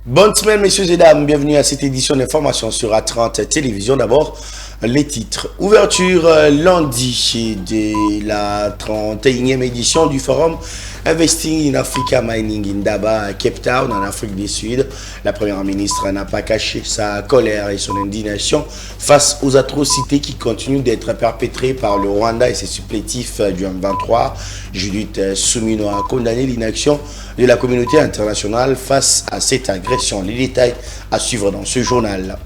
Bonne semaine, messieurs et dames. Bienvenue à cette édition d'information sur A30 Télévision. D'abord, les titres. Ouverture lundi de la 31e édition du forum Investing in Africa Mining in Daba à Cape Town, en Afrique du Sud. La première ministre n'a pas caché sa colère et son indignation face aux atrocités qui continuent d'être perpétrées par le Rwanda et ses supplétifs du M23. Judith Suminwa a condamné l'inaction de la communauté internationale face à cette agression. Les détails à suivre dans ce journal.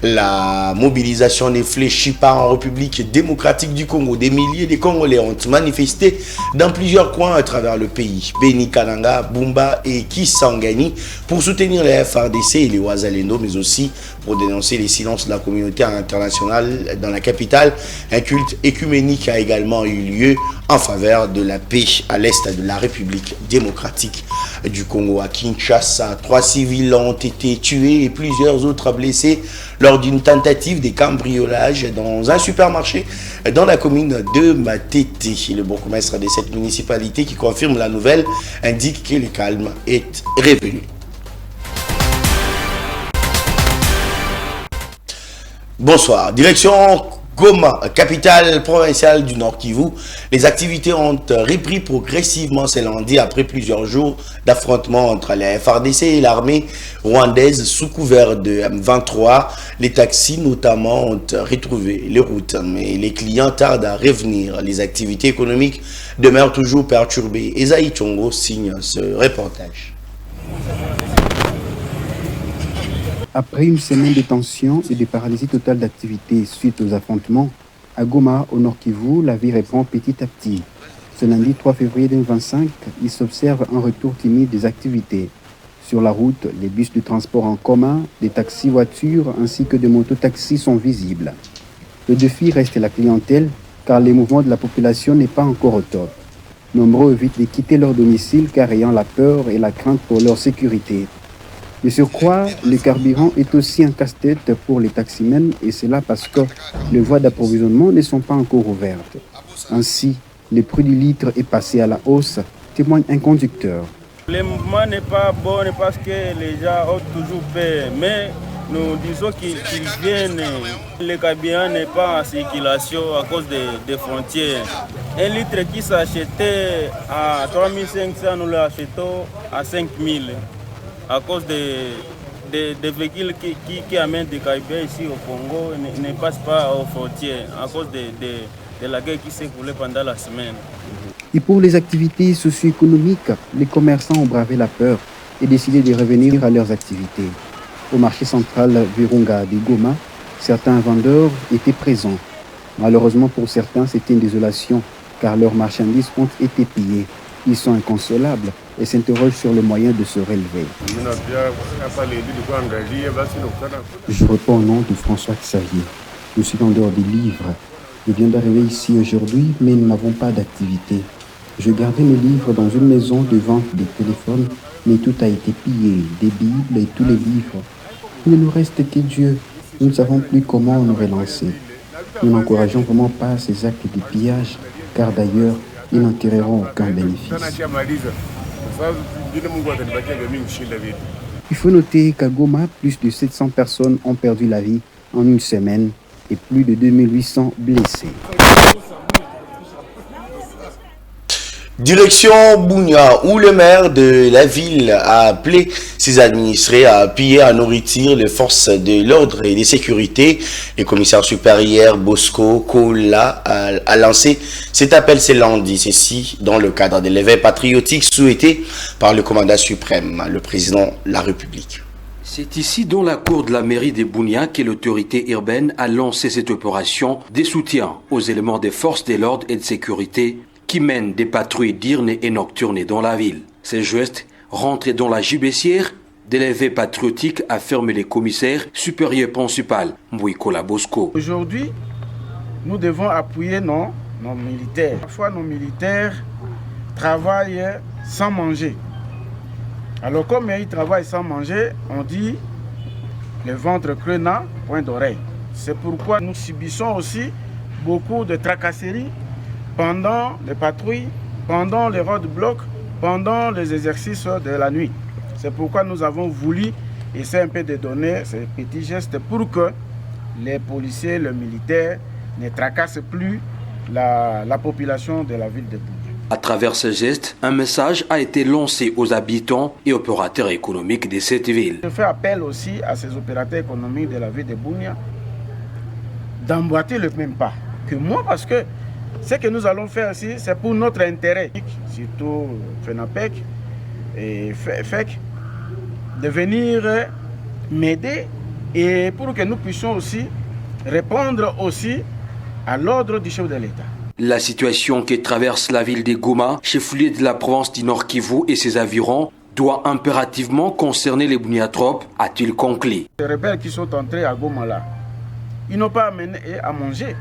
La mobilisation ne fléchit pas en République démocratique du Congo. Des milliers de Congolais ont manifesté dans plusieurs coins à travers le pays. Beni, Kananga, Bumba et Kisangani pour soutenir les FRDC et les Ouazalendo, mais aussi pour dénoncer les silences de la communauté internationale dans la capitale. Un culte écuménique a également eu lieu en faveur de la paix à l'est de la République démocratique du Congo. À Kinshasa, 3 civils ont été tués et plusieurs autres blessés lors d'une tentative de cambriolage dans un supermarché dans la commune de Matete. Le bourgmestre de cette municipalité qui confirme la nouvelle indique que le calme est revenu. Bonsoir. Direction Goma, capitale provinciale du Nord Kivu. Les activités ont repris progressivement ce lundi après plusieurs jours d'affrontements entre les FRDC et l'armée rwandaise sous couvert de M23. Les taxis notamment ont retrouvé les routes, mais les clients tardent à revenir. Les activités économiques demeurent toujours perturbées. Esaïe Chongo signe ce reportage. Après une semaine de tension et de paralysie totale d'activité suite aux affrontements, à Goma, au Nord Kivu, la vie reprend petit à petit. Ce lundi 3 février 2025, il s'observe un retour timide des activités. Sur la route, les bus de transport en commun, des taxis-voitures ainsi que des mototaxis sont visibles. Le défi reste la clientèle, car les mouvements de la population n'est pas encore au top. Nombreux évitent de quitter leur domicile car ayant la peur et la crainte pour leur sécurité. De surcroît, le carburant est aussi un casse-tête pour les taximens et cela parce que les voies d'approvisionnement ne sont pas encore ouvertes. Ainsi, le prix du litre est passé à la hausse, témoigne un conducteur. Le mouvement n'est pas bon parce que les gens ont toujours peur, mais nous disons qu'ils viennent. Le carburant n'est pas en circulation à cause des frontières. Un litre qui s'achetait à 3500, nous l'achetons à 5000. À cause des véhicules qui amènent des carburants ici au Congo ne passent pas aux frontières à cause de la guerre qui s'est écoulée pendant la semaine. Et pour les activités socio-économiques, les commerçants ont bravé la peur et décidé de revenir à leurs activités. Au marché central Virunga de Goma, certains vendeurs étaient présents. Malheureusement pour certains, c'était une désolation car leurs marchandises ont été pillées. Ils sont inconsolables et s'interrogent sur le moyen de se relever. Je réponds au nom de François Xavier. Je suis vendeur de livres. Je viens d'arriver ici aujourd'hui, mais nous n'avons pas d'activité. Je gardais mes livres dans une maison de vente de téléphones, mais tout a été pillé, des bibles et tous les livres. Il ne nous reste que Dieu. Nous ne savons plus comment nous relancer. Nous n'encourageons vraiment pas ces actes de pillage, car d'ailleurs, ils n'en tireront aucun bénéfice. Il faut noter qu'à Goma, plus de 700 personnes ont perdu la vie en une semaine et plus de 2800 blessés. Direction Bunia, où le maire de la ville a appelé ses administrés à appuyer à nourrir les forces de l'ordre et de sécurité. Le commissaire supérieur Bosco Kola a lancé cet appel ce lundi, ceci dans le cadre de l'éveil patriotique souhaité par le commandant suprême, le président de la République. C'est ici, dans la cour de la mairie de Bunia, que l'autorité urbaine a lancé cette opération de soutien aux éléments des forces de l'ordre et de sécurité qui mènent des patrouilles diurnes et nocturnes dans la ville. Ces gestes rentrent dans la gibecière de l'éveil patriotique, affirme le commissaire supérieur principal, Mbouikola Bosco. Aujourd'hui, nous devons appuyer nos militaires. Parfois, nos militaires travaillent sans manger. Alors, comme ils travaillent sans manger, on dit le ventre creux n'a point d'oreille. C'est pourquoi nous subissons aussi beaucoup de tracasseries pendant les patrouilles, pendant les roadblocks, pendant les exercices de la nuit. C'est pourquoi nous avons voulu essaie un peu de donner ces petits gestes pour que les policiers, les militaires ne tracassent plus la population de la ville de Bunia. À travers ce geste, un message a été lancé aux habitants et opérateurs économiques de cette ville. Je fais appel aussi à ces opérateurs économiques de la ville de Bunia d'emboîter le même pas que moi, parce que ce que nous allons faire ici, c'est pour notre intérêt, surtout FENAPEC et FEC, de venir m'aider et pour que nous puissions aussi répondre aussi à l'ordre du chef de l'État. La situation qui traverse la ville de Goma, chef-lieu de la province du Nord Kivu et ses environs, doit impérativement concerner les Buniatropes, a-t-il conclu. Les rebelles qui sont entrés à Goma là, ils n'ont pas amené à manger.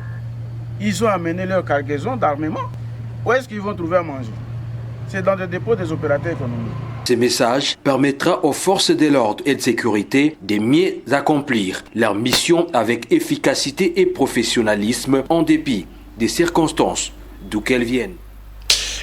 Ils ont amené leur cargaison d'armement. Où est-ce qu'ils vont trouver à manger? C'est dans le dépôt des opérateurs économiques. Ce message permettra aux forces de l'ordre et de sécurité de mieux accomplir leur mission avec efficacité et professionnalisme en dépit des circonstances d'où qu'elles viennent.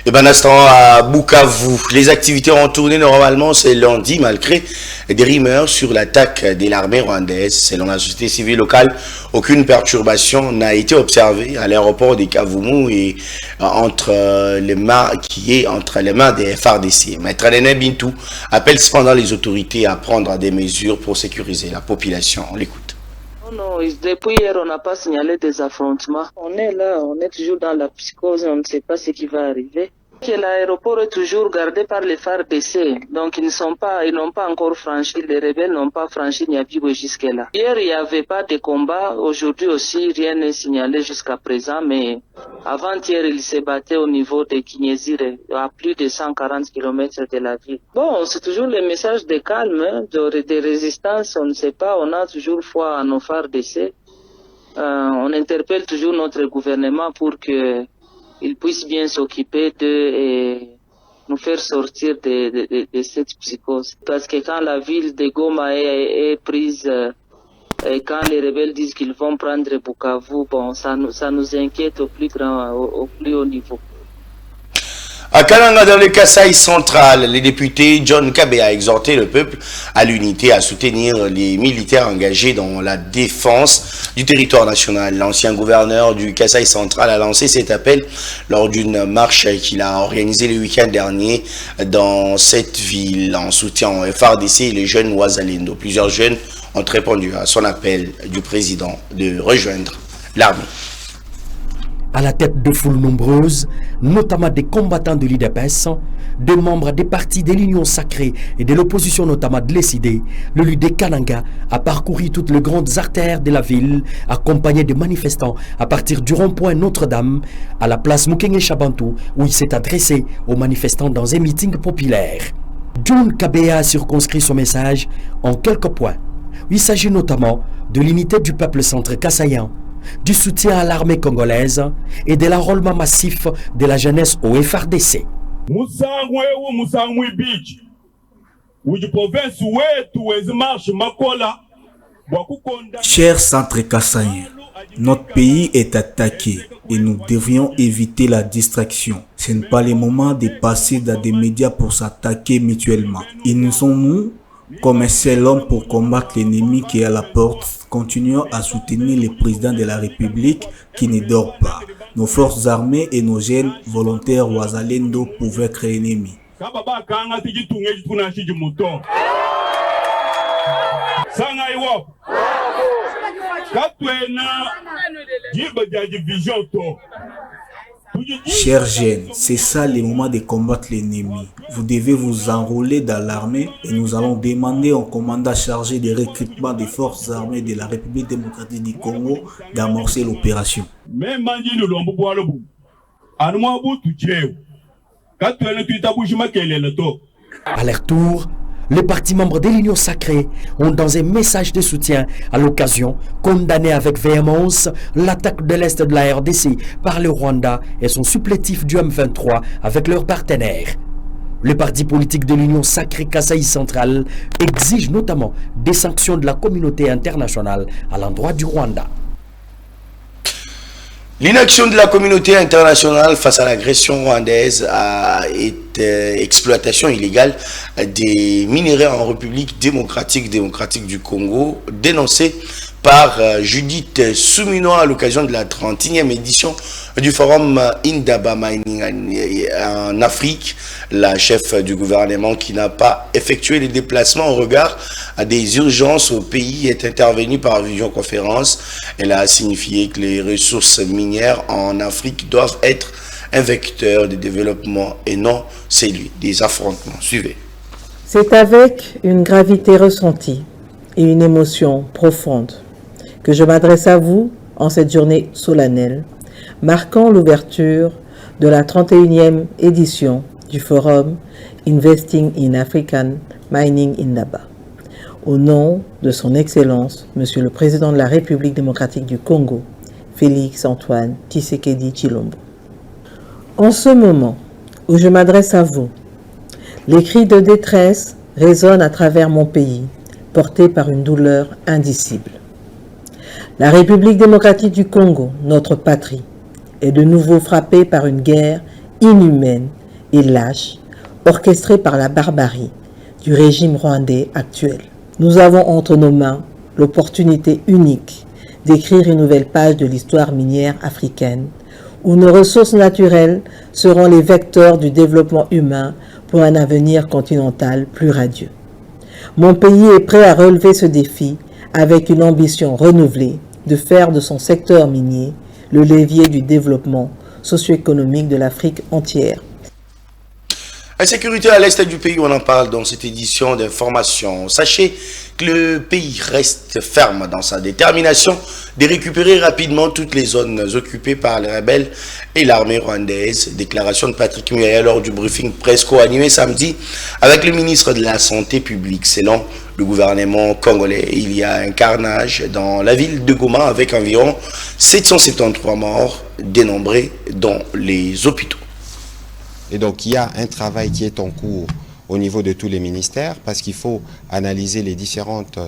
Et ben instant à Bukavu, les activités ont tourné normalement ce lundi malgré des rumeurs sur l'attaque de l'armée rwandaise. Selon la société civile locale, aucune perturbation n'a été observée à l'aéroport de Kavumu et entre les mains des FARDC. Maître René Bintou appelle cependant les autorités à prendre des mesures pour sécuriser la population. On l'écoute. Non, depuis hier, on n'a pas signalé des affrontements. On est là, on est toujours dans la psychose, on ne sait pas ce qui va arriver. L'aéroport est toujours gardé par les FARDC, donc ils n'ont pas encore franchi, les rebelles n'ont pas franchi Nyabibwe jusque-là. Hier, il n'y avait pas de combat, aujourd'hui aussi, rien n'est signalé jusqu'à présent, mais avant-hier, ils se battaient au niveau de Kinyezire, à plus de 140 km de la ville. Bon, c'est toujours le message de calme, de résistance, on ne sait pas, on a toujours foi à nos FARDC. On interpelle toujours notre gouvernement pour que ils puissent bien s'occuper de nous faire sortir de cette psychose. Parce que quand la ville de Goma est prise, et quand les rebelles disent qu'ils vont prendre Bukavu, bon, ça nous inquiète au plus haut niveau. À Kananga, dans le Kasaï central, les députés John Kabe a exhorté le peuple à l'unité, à soutenir les militaires engagés dans la défense du territoire national. L'ancien gouverneur du Kasaï central a lancé cet appel lors d'une marche qu'il a organisée le week-end dernier dans cette ville en soutien au FARDC et les jeunes Ouazalendo. Plusieurs jeunes ont répondu à son appel du président de rejoindre l'armée. À la tête de foules nombreuses, notamment des combattants de l'IDPS, des membres des partis de l'Union sacrée et de l'opposition notamment de l'ECD, le leader Kananga a parcouru toutes les grandes artères de la ville, accompagné de manifestants à partir du rond-point Notre-Dame à la place Mukenge Chabantou, où il s'est adressé aux manifestants dans un meeting populaire. John Kabea a circonscrit son message en quelques points. Il s'agit notamment de l'unité du peuple centre-kassaïen, du soutien à l'armée congolaise et de l'enrôlement massif de la jeunesse au FARDC. Chers centre-kassaïens, notre pays est attaqué et nous devrions éviter la distraction. Ce n'est pas le moment de passer dans des médias pour s'attaquer mutuellement. Ils nous sont nous comme un seul homme pour combattre l'ennemi qui est à la porte. Continuons à soutenir le président de la République qui ne dort pas. Nos forces armées et nos jeunes volontaires Ouazalendo pour vaincre l'ennemi. Chers jeunes, c'est ça le moment de combattre l'ennemi. Vous devez vous enrôler dans l'armée et nous allons demander au commandant chargé de recrutement des forces armées de la République démocratique du Congo d'amorcer l'opération. À leur tour, les partis membres de l'Union sacrée ont, dans un message de soutien à l'occasion, condamné avec véhémence l'attaque de l'Est de la RDC par le Rwanda et son supplétif du M23 avec leurs partenaires. Le parti politique de l'Union sacrée Kasaï central exige notamment des sanctions de la communauté internationale à l'endroit du Rwanda. L'inaction de la communauté internationale face à l'agression rwandaise et exploitation illégale des minerais en République démocratique du Congo, dénoncée par Judith Soumino à l'occasion de la 31e édition du forum Indaba Mining en Afrique. La chef du gouvernement, qui n'a pas effectué les déplacements au regard des urgences au pays, est intervenue par visioconférence. Elle a signifié que les ressources minières en Afrique doivent être un vecteur de développement et non celui des affrontements. Suivez. C'est avec une gravité ressentie et une émotion profonde que je m'adresse à vous en cette journée solennelle, marquant l'ouverture de la 31e édition du forum Investing in African Mining Indaba. Au nom de son Excellence, Monsieur le Président de la République démocratique du Congo, Félix Antoine Tshisekedi Tshilombo. En ce moment où je m'adresse à vous, les cris de détresse résonnent à travers mon pays, portés par une douleur indicible. La République démocratique du Congo, notre patrie, est de nouveau frappée par une guerre inhumaine et lâche, orchestrée par la barbarie du régime rwandais actuel. Nous avons entre nos mains l'opportunité unique d'écrire une nouvelle page de l'histoire minière africaine, où nos ressources naturelles seront les vecteurs du développement humain pour un avenir continental plus radieux. Mon pays est prêt à relever ce défi avec une ambition renouvelée de faire de son secteur minier le levier du développement socio-économique de l'Afrique entière. Insécurité à l'est du pays, on en parle dans cette édition d'information. Sachez que le pays reste ferme dans sa détermination de récupérer rapidement toutes les zones occupées par les rebelles et l'armée rwandaise. Déclaration de Patrick Muyaya lors du briefing presse co-animé samedi avec le ministre de la Santé publique. Selon le gouvernement congolais, il y a un carnage dans la ville de Goma avec environ 773 morts dénombrés dans les hôpitaux. Et donc, il y a un travail qui est en cours au niveau de tous les ministères parce qu'il faut analyser les différentes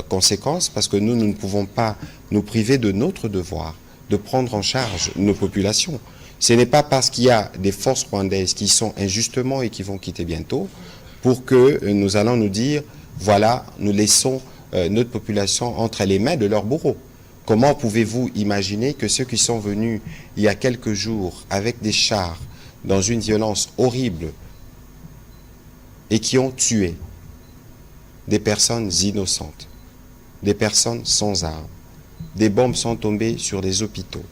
conséquences parce que nous ne pouvons pas nous priver de notre devoir de prendre en charge nos populations. Ce n'est pas parce qu'il y a des forces rwandaises qui sont injustement et qui vont quitter bientôt pour que nous allons nous dire, voilà, nous laissons notre population entre les mains de leurs bourreaux. Comment pouvez-vous imaginer que ceux qui sont venus il y a quelques jours avec des chars dans une violence horrible et qui ont tué des personnes innocentes, des personnes sans armes, des bombes sont tombées sur les hôpitaux.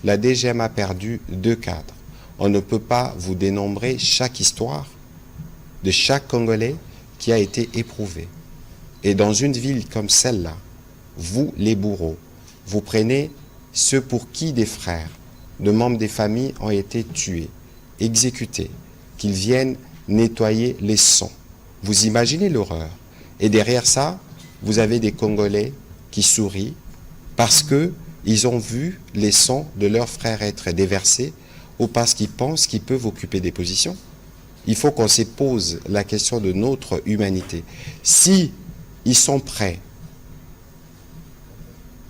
La DGM a perdu 2 cadres. On ne peut pas vous dénombrer chaque histoire de chaque Congolais qui a été éprouvé. Et dans une ville comme celle-là, vous, les bourreaux, vous prenez ceux pour qui des frères, de membres des familles ont été tués, exécutés, qu'ils viennent nettoyer les sangs. Vous imaginez l'horreur. Et derrière ça, vous avez des Congolais qui sourient parce qu'ils ont vu les sangs de leurs frères être déversés ou parce qu'ils pensent qu'ils peuvent occuper des positions. Il faut qu'on se pose la question de notre humanité. Si ils sont prêts,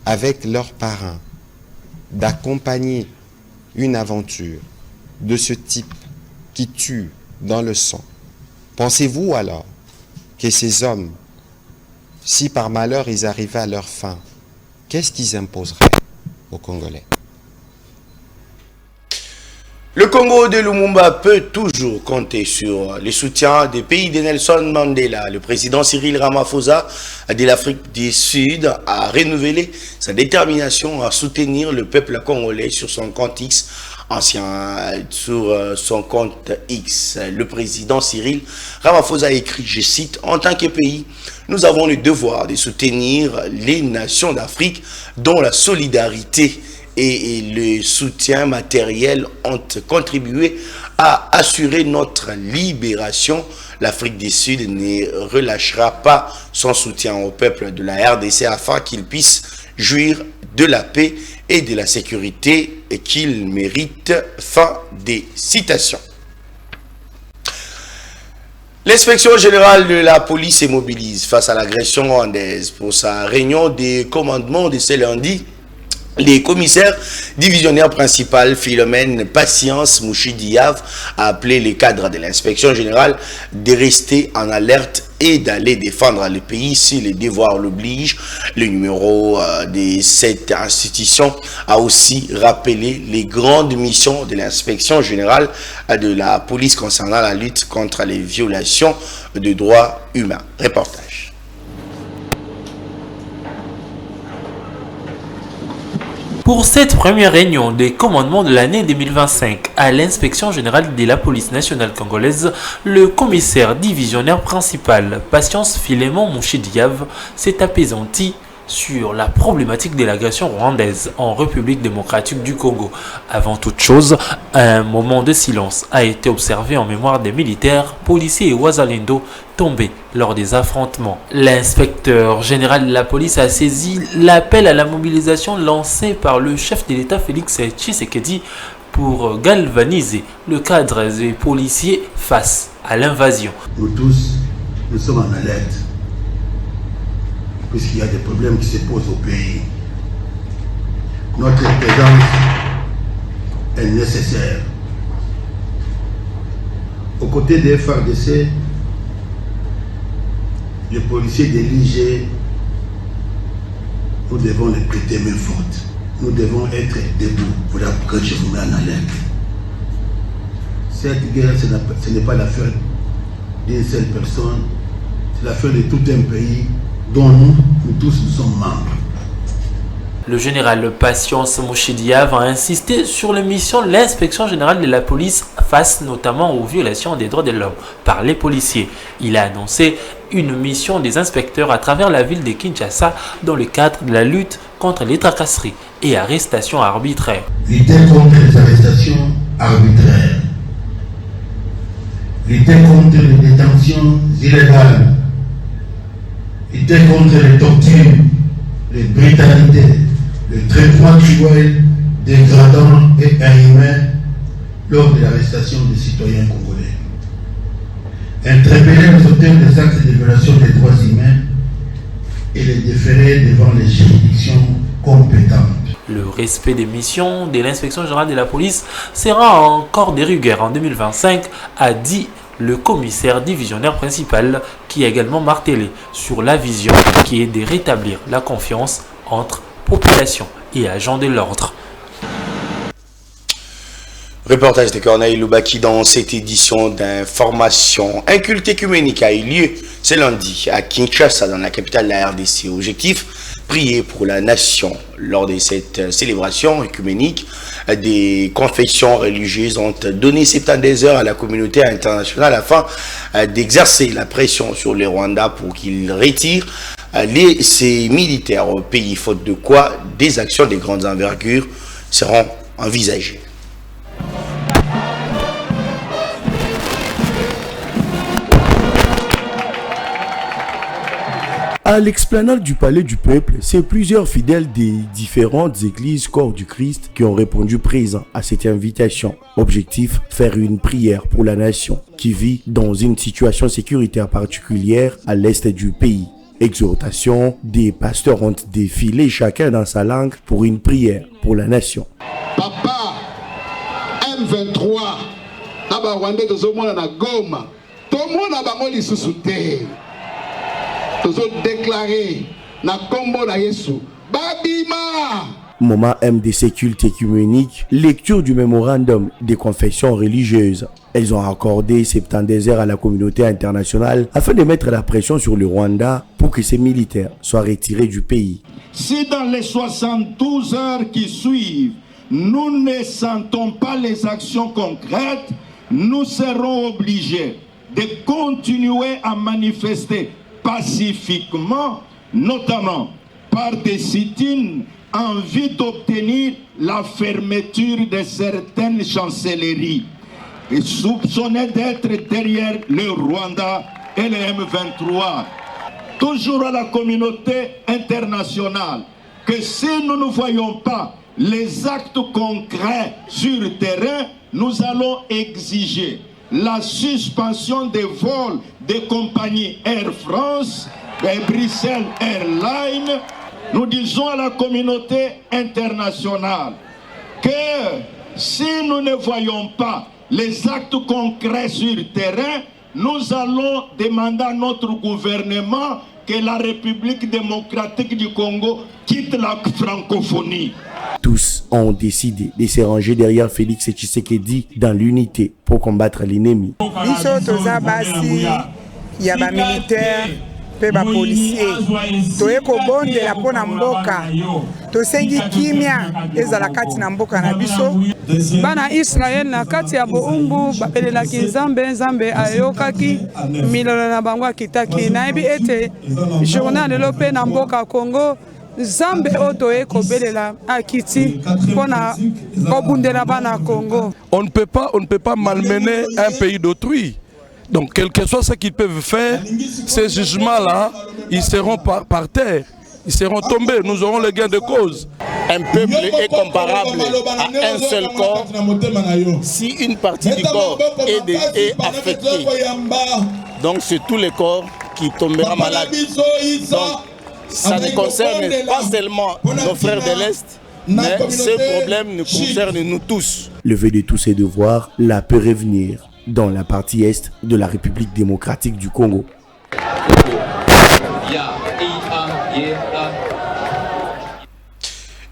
avec leurs parrains, d'accompagner une aventure de ce type qui tue dans le sang, pensez-vous alors que ces hommes, si par malheur ils arrivaient à leur fin, qu'est-ce qu'ils imposeraient aux Congolais? Le Congo de Lumumba peut toujours compter sur le soutien des pays de Nelson Mandela. Le président Cyril Ramaphosa de l'Afrique du Sud a renouvelé sa détermination à soutenir le peuple congolais sur son compte X. Sur son compte X, le président Cyril Ramaphosa a écrit, je cite, « En tant que pays, nous avons le devoir de soutenir les nations d'Afrique dont la solidarité et le soutien matériel ont contribué à assurer notre libération. L'Afrique du Sud ne relâchera pas son soutien au peuple de la RDC afin qu'il puisse jouir de la paix et de la sécurité qu'il mérite. » Fin des citations. L'inspection générale de la police se mobilise face à l'agression rwandaise. Pour sa réunion de commandement de ce lundi, Les commissaires divisionnaires principal Philomène Patience Mouchidiav a appelé les cadres de l'inspection générale de rester en alerte et d'aller défendre le pays si les devoirs l'obligent. Le numéro de cette institution a aussi rappelé les grandes missions de l'inspection générale de la police concernant la lutte contre les violations de droits humains. Reportage. Pour cette première réunion des commandements de l'année 2025 à l'inspection générale de la police nationale congolaise, le commissaire divisionnaire principal, Patience Philémon Mouchidiav, s'est apaisanti sur la problématique de l'agression rwandaise en République démocratique du Congo. Avant toute chose, un moment de silence a été observé en mémoire des militaires, policiers et wazalendo tombés lors des affrontements. L'inspecteur général de la police a saisi l'appel à la mobilisation lancé par le chef de l'État Félix Tshisekedi pour galvaniser le cadre des policiers face à l'invasion. Nous tous, nous sommes en alerte, puisqu'il y a des problèmes qui se posent au pays. Notre présence est nécessaire. Aux côtés des FARDC, les policiers de l'IG, nous devons les prêter main forte. Nous devons être debout. Voilà pourquoi je vous mets en alerte. Cette guerre, ce n'est pas l'affaire d'une seule personne, c'est l'affaire de tout un pays dont nous tous nous sommes membres. Le général Patience Mouchidiav a insisté sur les missions de l'inspection générale de la police face notamment aux violations des droits de l'homme par les policiers. Il a annoncé une mission des inspecteurs à travers la ville de Kinshasa dans le cadre de la lutte contre les tracasseries et arrestations arbitraires. Lutter contre les arrestations arbitraires. Lutter contre les détentions illégales. Lutter contre les tortures, les brutalités, le traitement cruel, dégradant et inhumain lors de l'arrestation des citoyens congolais. Interpeller les auteurs des actes de violation des droits humains et les déférer devant les juridictions compétentes. Le respect des missions de l'inspection générale de la police sera encore de rigueur en 2025, a dit le commissaire divisionnaire principal, qui a également martelé sur la vision qui est de rétablir la confiance entre population et agents de l'ordre. Reportage de Corneille Loubaki dans cette édition d'information. Un culte écuménique a eu lieu ce lundi à Kinshasa, dans la capitale de la RDC. Objectif, prier pour la nation. Lors de cette célébration écuménique, des confessions religieuses ont donné 70 heures à la communauté internationale afin d'exercer la pression sur les Rwandais pour qu'ils retirent ces militaires au pays, faute de quoi des actions de grandes envergures seront envisagées. À l'explanade du Palais du Peuple, c'est plusieurs fidèles des différentes églises Corps du Christ qui ont répondu présents à cette invitation. Objectif, faire une prière pour la nation qui vit dans une situation sécuritaire particulière à l'est du pays. Exhortation, des pasteurs ont défilé chacun dans sa langue pour une prière pour la nation. Papa, M23, Naba Rwanda tozomona na Goma, tomona bango lisusu te. Tozo déclaré na kombo na Yesu, babima. Moment MDC culte écuménique, lecture du mémorandum des confessions religieuses. Elles ont accordé 70 heures à la communauté internationale afin de mettre la pression sur le Rwanda pour que ces militaires soient retirés du pays. Si dans les 72 heures qui suivent, nous ne sentons pas les actions concrètes, nous serons obligés de continuer à manifester pacifiquement, notamment par des sit-ins en vue d'obtenir la fermeture de certaines chancelleries et soupçonnées d'être derrière le Rwanda et le M23. Toujours à la communauté internationale que si nous ne voyons pas les actes concrets sur le terrain, nous allons exiger la suspension des vols des compagnies Air France et Bruxelles Airlines nous disons à la communauté internationale que si nous ne voyons pas les actes concrets sur le terrain, nous allons demander à notre gouvernement que la République démocratique du Congo quitte la francophonie. Tous ont décidé de se ranger derrière Félix Tshisekedi dans l'unité pour combattre l'ennemi. Il y a des militaires, des policiers, toye kobondela pona mboka tosengi kimia ezala kati na mboka na biso bana Israel na kati ya boumbu bapelelaki Nzambe ayokaki milolo na bango akitaki nayebi ete journal lelo pe na mboka Congo Nzambe otoye kobelela akiti pona kobundela bana Congo. On ne peut pas malmener un pays d'autrui. Donc, quel que soit ce qu'ils peuvent faire, ces jugements-là, ils seront par terre. Ils seront tombés. Nous aurons le gain de cause. Un peuple est comparable à un seul corps. Si une partie du corps est affectée, donc c'est tout le corps qui tombera malade. Donc, ça ne concerne pas seulement nos frères de l'Est, mais ce problème nous concerne nous tous. Le vœu de tous ces devoirs, la paix revenir dans la partie est de la République démocratique du Congo.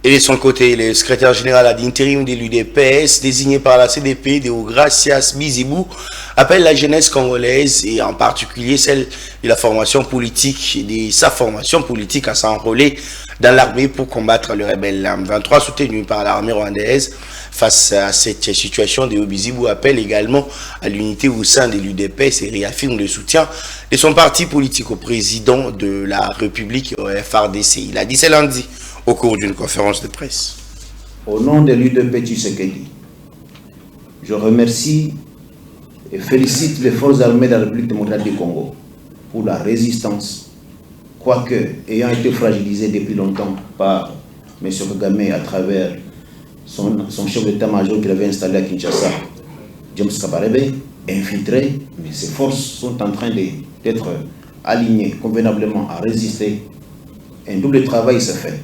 Et de son côté, le secrétaire général d'intérim de l'UDPS, désigné par la CDP, Deogracias Bizibou, appelle la jeunesse congolaise, et en particulier celle de la formation politique, de sa formation politique à s'enrôler dans l'armée pour combattre le rebelle M23 soutenu par l'armée rwandaise. Face à cette situation, Deo Bizibou appelle également à l'unité au sein de l'UDPS et réaffirme le soutien de son parti politique au président de la République au FRDC. Il a dit ce lundi au cours d'une conférence de presse. Au nom de l'UDP Tshisekedi, je remercie et félicite les forces armées de la République démocratique du Congo pour la résistance, quoique ayant été fragilisée depuis longtemps par M. Kagame à travers son chef d'état-major qu'il avait installé à Kinshasa, James Kabarebe, infiltré, mais ces forces sont en train d'être alignées convenablement à résister. Un double travail se fait.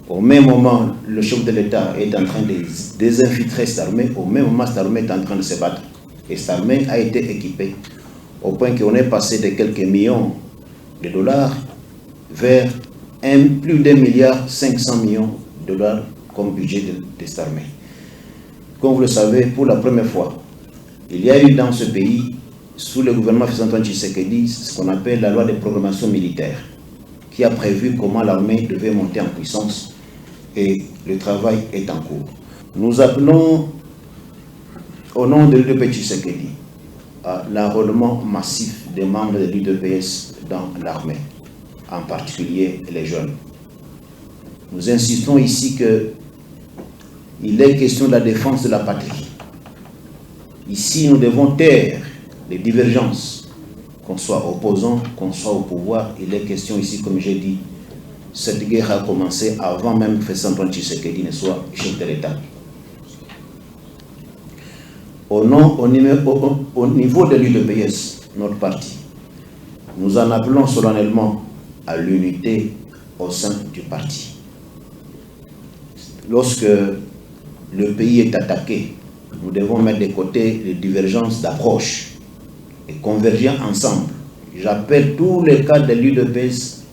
Au même moment, le chef de l'État est en train de désinfiltrer cette armée. Au même moment, cette armée est en train de se battre. Et cette armée a été équipée au point qu'on est passé de quelques millions de dollars vers plus d'1,5 milliard de dollars comme budget de cette armée. Comme vous le savez, pour la première fois, il y a eu dans ce pays, sous le gouvernement Félix Tshisekedi, ce qu'on appelle la loi de programmation militaire, qui a prévu comment l'armée devait monter en puissance, et le travail est en cours. Nous appelons, au nom de l'UDP Tshisekedi, à l'enrôlement massif des membres de l'UDPS dans l'armée, en particulier les jeunes. Nous insistons ici qu'il est question de la défense de la patrie. Ici, nous devons taire les divergences, qu'on soit opposant, qu'on soit au pouvoir. Il est question ici, comme j'ai dit, cette guerre a commencé avant même que Félix Tshisekedi ne soit chef de l'État. Au niveau de l'UDPS, notre parti, nous en appelons solennellement à l'unité au sein du parti. Lorsque le pays est attaqué, nous devons mettre de côté les divergences d'approche et converger ensemble. J'appelle tous les cadres de l'UDPS,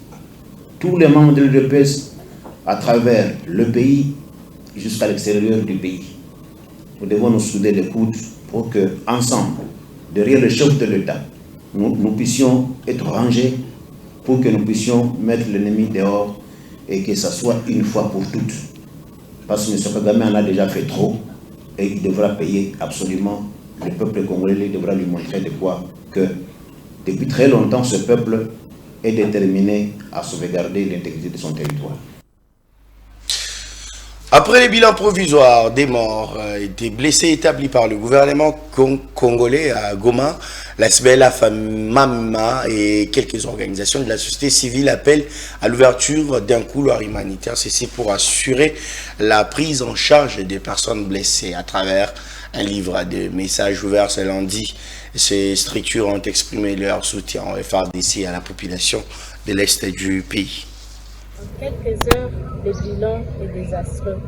tous les membres de l'UDPS à travers le pays jusqu'à l'extérieur du pays. Nous devons nous souder les coudes pour que, ensemble, derrière le chef de l'État, nous puissions être rangés pour que nous puissions mettre l'ennemi dehors et que ça soit une fois pour toutes. Parce que M. Kagame en a déjà fait trop et il devra payer absolument. Le peuple congolais devra lui montrer de quoi que depuis très longtemps ce peuple est déterminé à sauvegarder l'intégrité de son territoire. Après les bilans provisoires des morts et des blessés établis par le gouvernement congolais à Goma, la SBL, FAMAMA et quelques organisations de la société civile appellent à l'ouverture d'un couloir humanitaire, ceci pour assurer la prise en charge des personnes blessées. À travers un livre de messages ouverts ce lundi, ces structures ont exprimé leur soutien au FARDC et à la population de l'Est du pays. En quelques heures, le bilan est désastreux.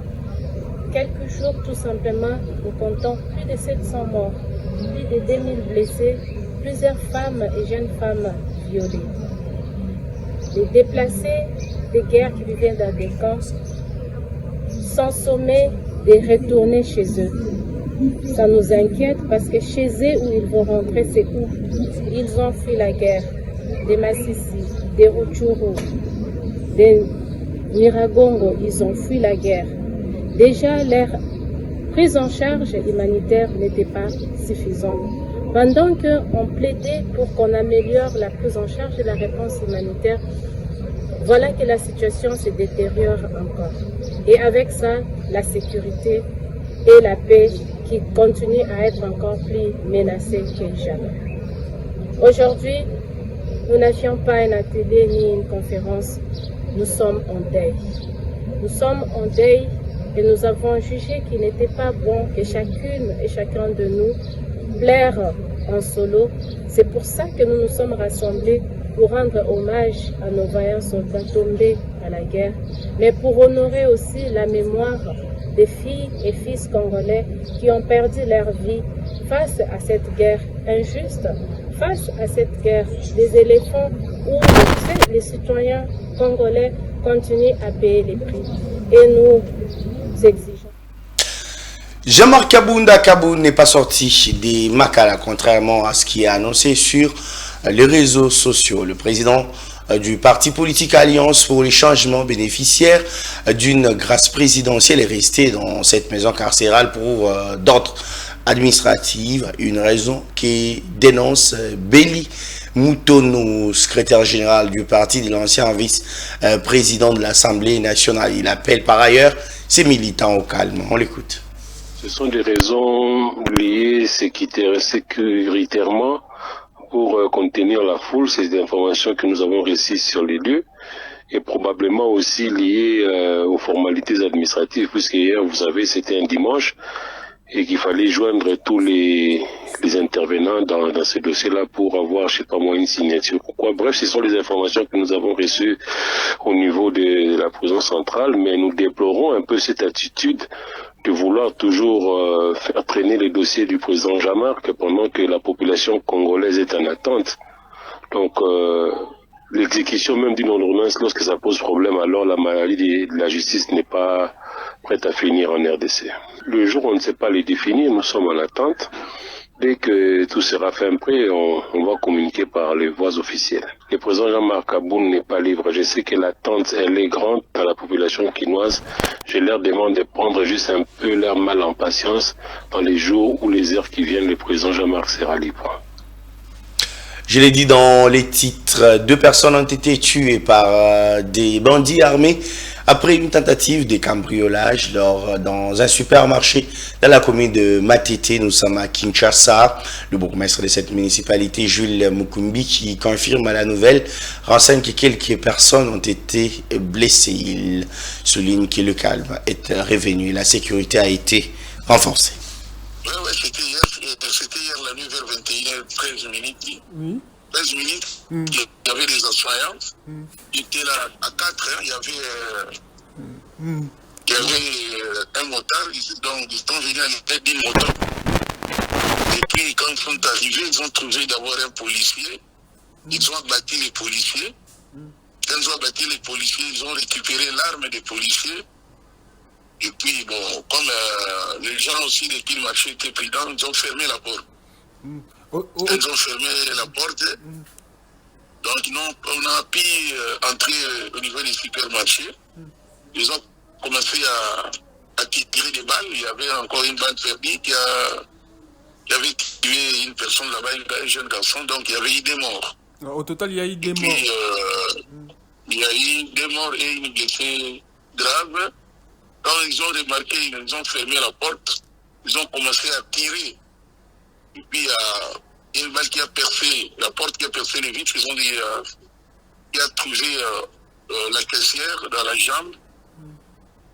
Quelques jours, tout simplement, nous comptons plus de 700 morts, plus de 2000 blessés, plusieurs femmes et jeunes femmes violées. Les déplacés des guerres qui vivaient dans des camps sont sommés de retourner chez eux. Ça nous inquiète parce que chez eux où ils vont rentrer, c'est où? Ils ont fui la guerre. Des Massissi, des Rutshuru, des Nyiragongo, ils ont fui la guerre. Déjà, leur prise en charge humanitaire n'était pas suffisante. Pendant qu'on plaidait pour qu'on améliore la prise en charge et la réponse humanitaire, voilà que la situation se détériore encore. Et avec ça, la sécurité et la paix qui continuent à être encore plus menacées que jamais. Aujourd'hui, nous n'avions pas un atelier ni une conférence. Nous sommes en deuil. Nous sommes en deuil et nous avons jugé qu'il n'était pas bon que chacune et chacun de nous plaire en solo. C'est pour ça que nous nous sommes rassemblés pour rendre hommage à nos vaillants soldats tombés à la guerre, mais pour honorer aussi la mémoire des filles et fils congolais qui ont perdu leur vie face à cette guerre injuste, face à cette guerre des éléphants où les citoyens congolais continuent à payer les prix. Et nous exigeons. Jean-Marc Kaboun n'est pas sorti des Makala, contrairement à ce qui est annoncé sur les réseaux sociaux. Le président du parti politique Alliance pour les changements bénéficiaire d'une grâce présidentielle est resté dans cette maison carcérale pour d'ordre administratif, une raison qui dénonce Béli Moutono, secrétaire général du parti de l'ancien vice-président de l'Assemblée nationale. Il appelle par ailleurs ses militants au calme. On l'écoute. Ce sont des raisons liées sécuritairement pour contenir la foule, c'est des informations que nous avons reçues sur les lieux, et probablement aussi liées aux formalités administratives, puisque hier, vous savez, c'était un dimanche, et qu'il fallait joindre tous les intervenants dans ce dossier-là pour avoir, je sais pas moi, une signature. Pourquoi? Bref, ce sont les informations que nous avons reçues au niveau de la prison centrale, mais nous déplorons un peu cette attitude de vouloir toujours faire traîner les dossiers du président Jean-Marc pendant que la population congolaise est en attente. Donc, l'exécution même d'une ordonnance, lorsque ça pose problème, alors la maladie de la justice n'est pas prête à finir en RDC. Le jour où on ne sait pas les définir, nous sommes en attente. Dès que tout sera fait prêt, on va communiquer par les voies officielles. Le président Jean-Marc Kaboun n'est pas libre. Je sais que l'attente, elle est grande dans la population quinoise. Je leur demande de prendre juste un peu leur mal en patience dans les jours ou les heures qui viennent, le président Jean-Marc sera libre. Je l'ai dit dans les titres, 2 personnes ont été tuées par des bandits armés après une tentative de cambriolage dans un supermarché dans la commune de Matete. Nous sommes à Kinshasa. Le bourgmestre de cette municipalité, Jules Mukumbi, qui confirme la nouvelle, renseigne que quelques personnes ont été blessées. Il souligne que le calme est revenu. La sécurité a été renforcée. Oui, c'était hier la nuit vers 21h13 minutes. Oui. 13 minutes, il y avait des assaillants. Ils étaient là à 4 heures, il y avait un motard, donc ils sont venus à l'effet d'un moteur. Et puis quand ils sont arrivés, ils ont trouvé d'abord un policier. Ils ont abattu les policiers. Quand ils ont abattu les policiers, ils ont récupéré l'arme des policiers. Et puis, bon, comme les gens aussi de qui marchaient étaient prudents, ils ont fermé la porte. Ils ont fermé la porte. Donc, on a pu entrer au niveau des supermarchés. Ils ont commencé à tirer des balles. Il y avait encore une balle perdue qui avait tué une personne là-bas, un jeune garçon. Donc, il y avait eu des morts. Au total, il y a eu des morts. Puis, il y a eu des morts et une blessée grave. Quand ils ont remarqué, ils ont fermé la porte, ils ont commencé à tirer. Et puis, il y a une balle qui a percé, la porte qui a percé le vitre, ils ont dit, qui a trouvé la caissière dans la jambe,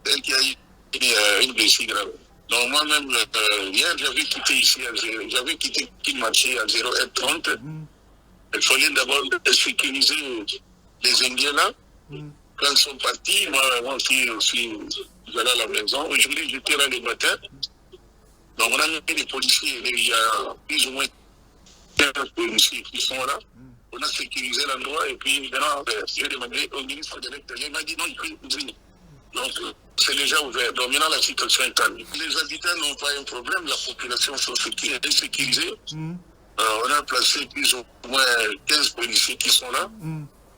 elle qui a eu une blessure grave. Donc moi-même, hier, j'avais quitté ici, j'avais quitté Kinshasa à 0h30. Il fallait d'abord sécuriser les Indiens là. Quand ils sont partis, moi aussi, j'allais à la maison. Aujourd'hui, j'étais là le matin. Donc, on a mis des policiers. Il y a plus ou moins 15 policiers qui sont là. On a sécurisé l'endroit et puis maintenant, j'ai demandé au ministre de l'Intérieur. Il m'a dit non, il faut ouvrir. Donc, c'est déjà ouvert. Donc, maintenant, la situation est calme. Les habitants n'ont pas un problème. La population sont sécurisée. On a placé plus ou moins 15 policiers qui sont là.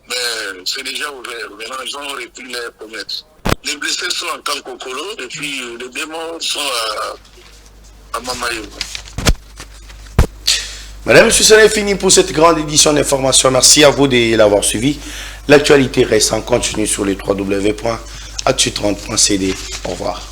Mais c'est déjà ouvert. Maintenant, ils ont repris les promesses. Les blessés sont en Kankokolo et puis les démons sont à Mamayo. Madame, monsieur, ça est fini pour cette grande édition d'information. Merci à vous de l'avoir suivi. L'actualité reste en continu sur les www.actu30.cd. Au revoir.